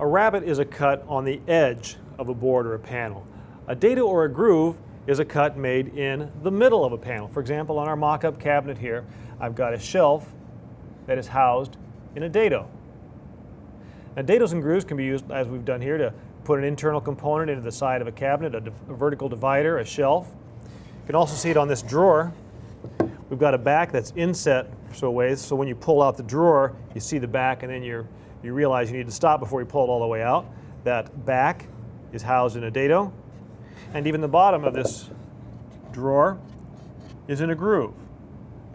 A rabbet is a cut on the edge of a board or a panel. A dado or a groove is a cut made in the middle of a panel. For example, on our mock-up cabinet here, I've got a shelf that is housed in a dado. Now, dados and grooves can be used, as we've done here, to put an internal component into the side of a cabinet, a vertical divider, a shelf. You can also see it on this drawer. We've got a back that's inset so ways, so when you pull out the drawer, you see the back, and then you realize you need to stop before you pull it all the way out. That back is housed in a dado, and even the bottom of this drawer is in a groove,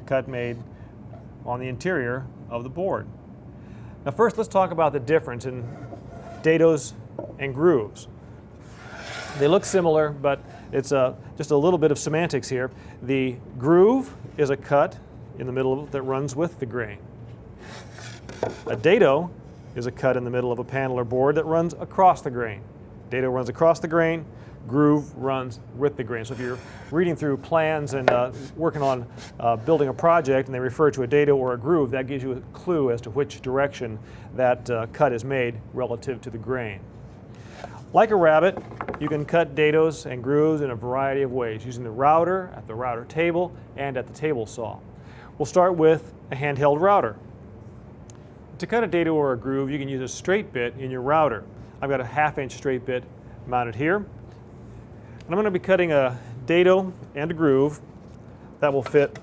cut made on the interior of the board. Now first, let's talk about the difference in dados and grooves. They look similar, but it's just a little bit of semantics here. The groove is a cut in the middle that runs with the grain. A dado is a cut in the middle of a panel or board that runs across the grain. Dado runs across the grain, groove runs with the grain. So if you're reading through plans and working on building a project and they refer to a dado or a groove, that gives you a clue as to which direction that cut is made relative to the grain. Like a rabbet, you can cut dados and grooves in a variety of ways, using the router at the router table and at the table saw. We'll start with a handheld router. To cut a dado or a groove, you can use a straight bit in your router. I've got a 1/2 inch straight bit mounted here. And I'm going to be cutting a dado and a groove that will fit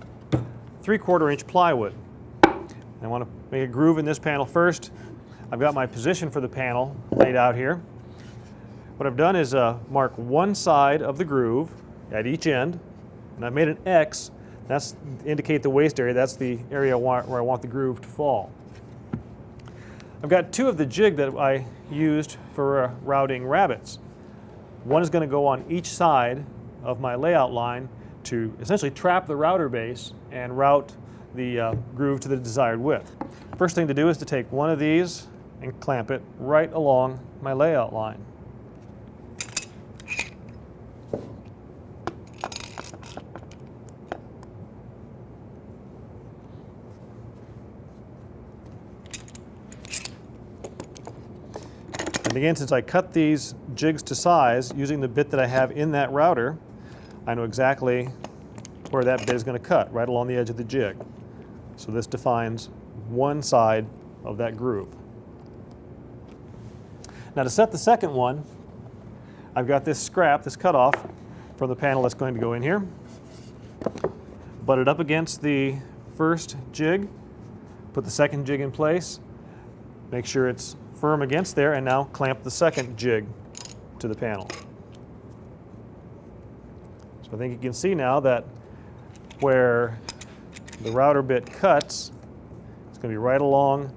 3/4 inch plywood. I want to make a groove in this panel first. I've got my position for the panel laid out here. What I've done is mark one side of the groove at each end, and I've made an X. That's to indicate the waist area. That's the area where I want the groove to fall. I've got two of the jig that I used for routing rabbets. One is going to go on each side of my layout line to essentially trap the router base and route the groove to the desired width. First thing to do is to take one of these and clamp it right along my layout line. And again, since I cut these jigs to size using the bit that I have in that router, I know exactly where that bit is going to cut, right along the edge of the jig. So this defines one side of that groove. Now to set the second one, I've got this scrap, this cutoff from the panel that's going to go in here. Butt it up against the first jig, put the second jig in place, make sure it's firm against there, and now clamp the second jig to the panel. So I think you can see now that where the router bit cuts, it's going to be right along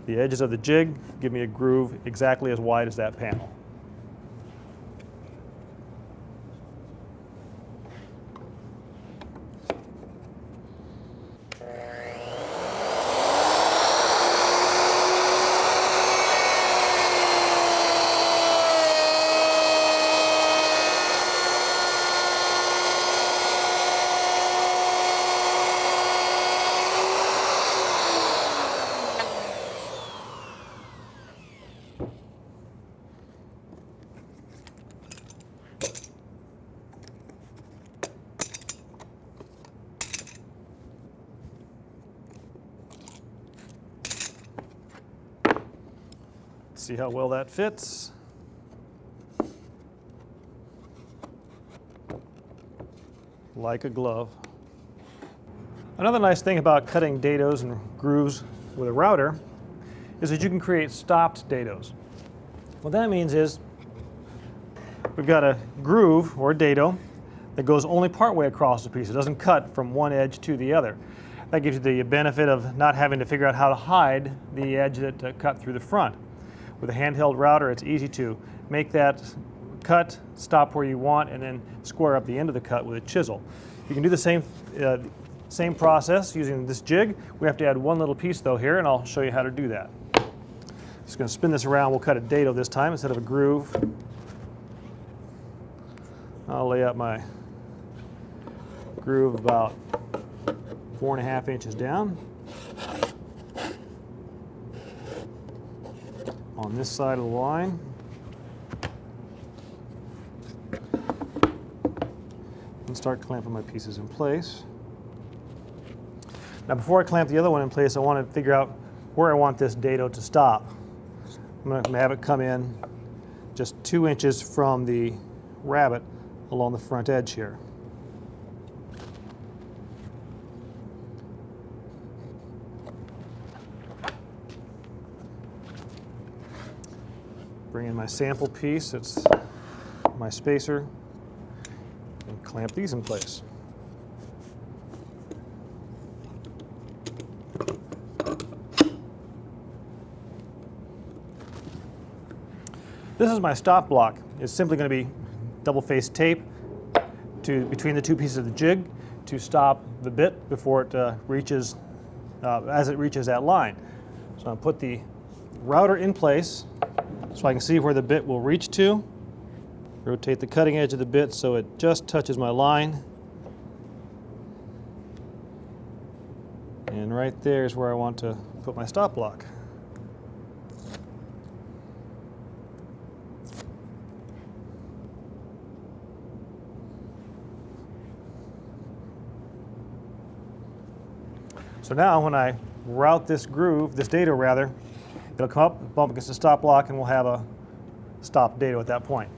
the edges of the jig, give me a groove exactly as wide as that panel. See how well that fits. Like a glove. Another nice thing about cutting dados and grooves with a router is that you can create stopped dados. What that means is we've got a groove or a dado that goes only partway across the piece. It doesn't cut from one edge to the other. That gives you the benefit of not having to figure out how to hide the edge that cut through the front. With a handheld router, it's easy to make that cut, stop where you want, and then square up the end of the cut with a chisel. You can do the same process using this jig. We have to add one little piece though here, and I'll show you how to do that. Just going to spin this around. We'll cut a dado this time instead of a groove. I'll lay out my groove about 4.5 inches down. on this side of the line. And start clamping my pieces in place. Now before I clamp the other one in place, I want to figure out where I want this dado to stop. I'm going to have it come in just 2 inches from the rabbet along the front edge here. Bring in my sample piece, it's my spacer, and clamp these in place. This is my stop block. It's simply going to be double-faced tape between the 2 pieces of the jig to stop the bit before it reaches, as it reaches that line. So I'm going to put the router in place so I can see where the bit will reach to. Rotate the cutting edge of the bit so it just touches my line. And right there is where I want to put my stop block. So now when I route this groove, this dado rather, it'll come up, bump against the stop block, and we'll have a stop dado at that point.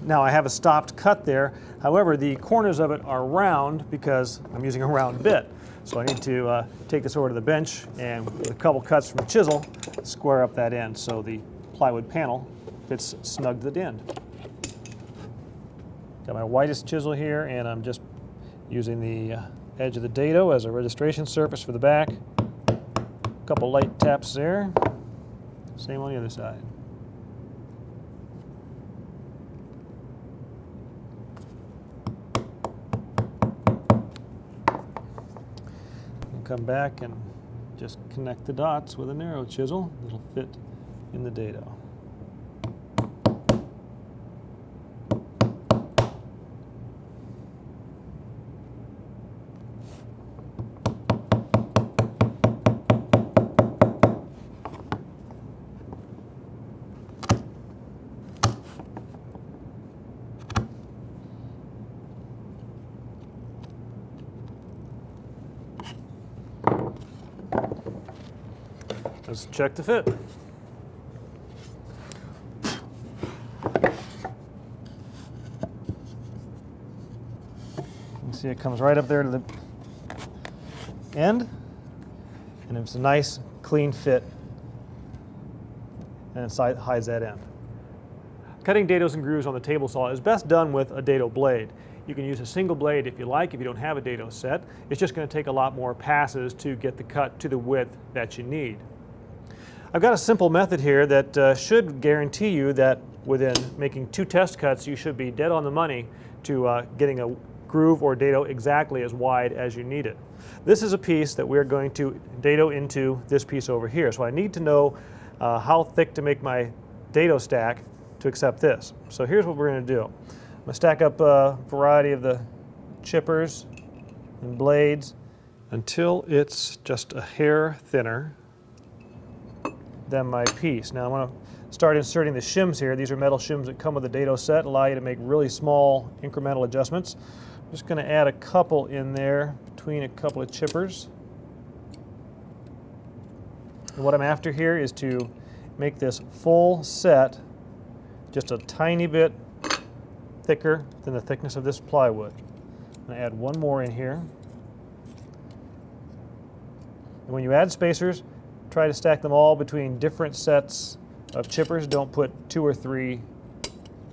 Now I have a stopped cut there. However, the corners of it are round because I'm using a round bit. So I need to take this over to the bench and with a couple cuts from a chisel, square up that end so the plywood panel fits snug to the end. Got my whitest chisel here, and I'm just using the edge of the dado as a registration surface for the back. A couple light taps there. Same on the other side. Come back and just connect the dots with a narrow chisel that'll fit in the dado. Let's check the fit. You can see it comes right up there to the end, and it's a nice clean fit, and it hides that end. Cutting dados and grooves on the table saw is best done with a dado blade. You can use a single blade if you like, if you don't have a dado set. It's just going to take a lot more passes to get the cut to the width that you need. I've got a simple method here that should guarantee you that within making 2 test cuts, you should be dead on the money to getting a groove or dado exactly as wide as you need it. This is a piece that we're going to dado into this piece over here. So I need to know how thick to make my dado stack to accept this. So here's what we're going to do. I'm going to stack up a variety of the chippers and blades until it's just a hair thinner than my piece. Now I'm going to start inserting the shims here. These are metal shims that come with the dado set, allow you to make really small incremental adjustments. I'm just going to add a couple in there between a couple of chippers. And what I'm after here is to make this full set just a tiny bit thicker than the thickness of this plywood. I'm going to add one more in here. And when you add spacers, try to stack them all between different sets of chippers. Don't put 2 or 3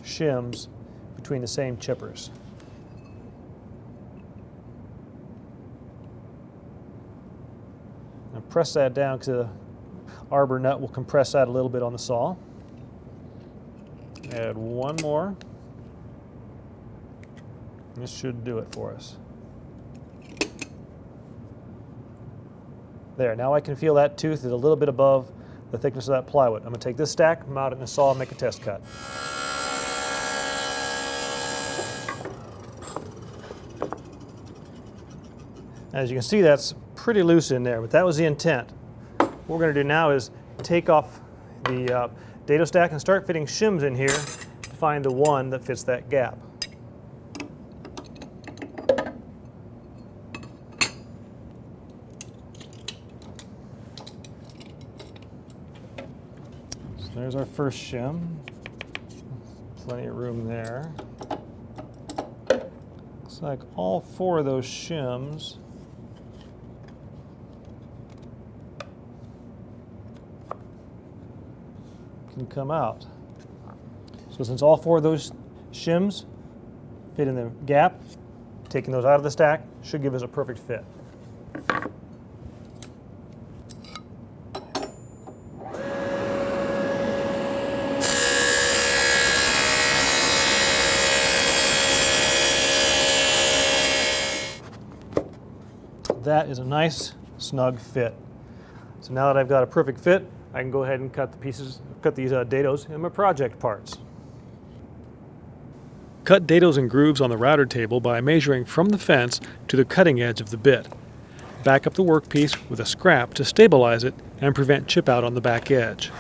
shims between the same chippers. Now press that down because the arbor nut will compress that a little bit on the saw. Add one more. This should do it for us. There, now I can feel that tooth is a little bit above the thickness of that plywood. I'm going to take this stack, mount it in a saw, and make a test cut. As you can see, that's pretty loose in there, but that was the intent. What we're going to do now is take off the dado stack and start fitting shims in here to find the one that fits that gap. So there's our first shim. Plenty of room there. Looks like all 4 of those shims can come out. So since all 4 of those shims fit in the gap, taking those out of the stack should give us a perfect fit. That is a nice snug fit. So now that I've got a perfect fit, I can go ahead and cut these dados in my project parts. Cut dados and grooves on the router table by measuring from the fence to the cutting edge of the bit. Back up the workpiece with a scrap to stabilize it and prevent chip out on the back edge.